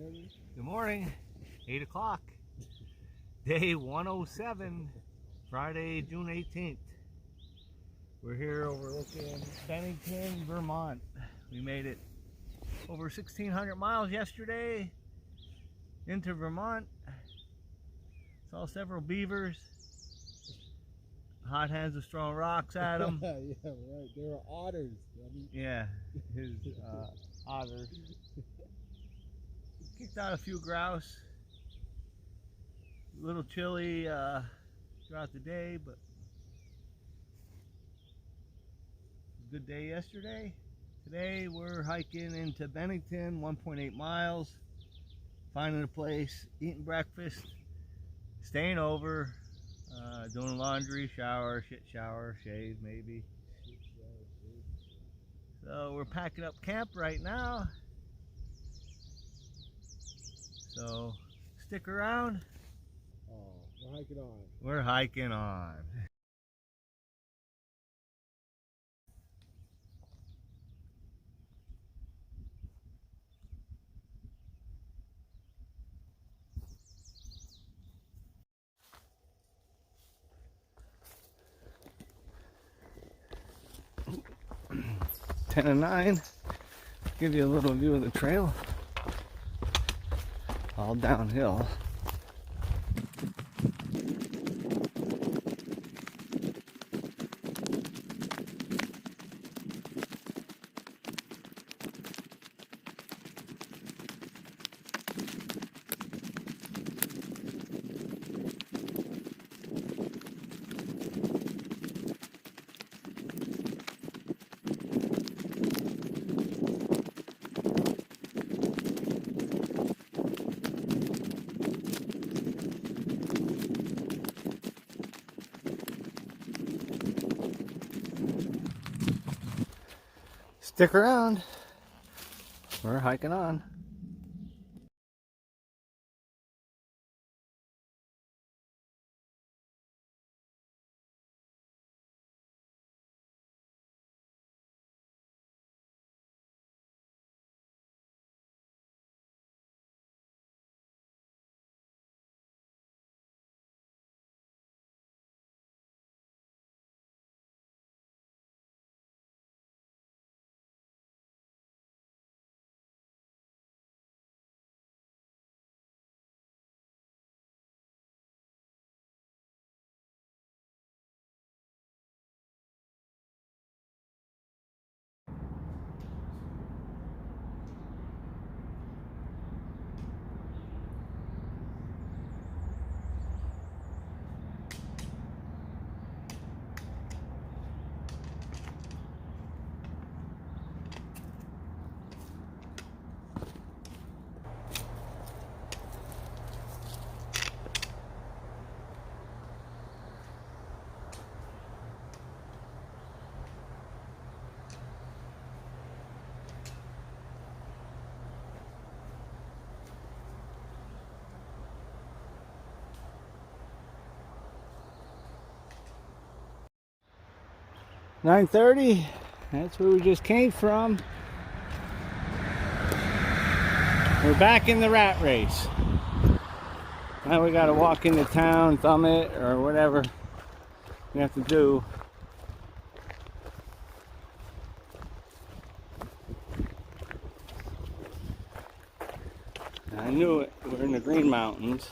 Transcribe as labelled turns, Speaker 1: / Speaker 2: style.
Speaker 1: Good morning. 8 o'clock. Day 107, Friday, June 18th. We're here overlooking Bennington, Vermont. We made it over 1,600 miles yesterday into Vermont. Saw several beavers. Hot hands with strong rocks at them.
Speaker 2: Yeah, right. There were otters.
Speaker 1: Yeah, his otters. Kicked out a few grouse. A little chilly throughout the day, but good day yesterday. Today we're hiking into Bennington, 1.8 miles, finding a place, eating breakfast, staying over, doing laundry, shower, shave maybe. So we're packing up camp right now. So stick around.
Speaker 2: Oh, we're hiking on.
Speaker 1: We're hiking on. Ten and 9. Give you a little view of the trail. All downhill. Stick around. We're hiking on. $9:30. That's where we just came from. We're back in the rat race. Now we gotta walk into town, thumb it, or whatever we have to do. I knew it. We're in the Green Mountains.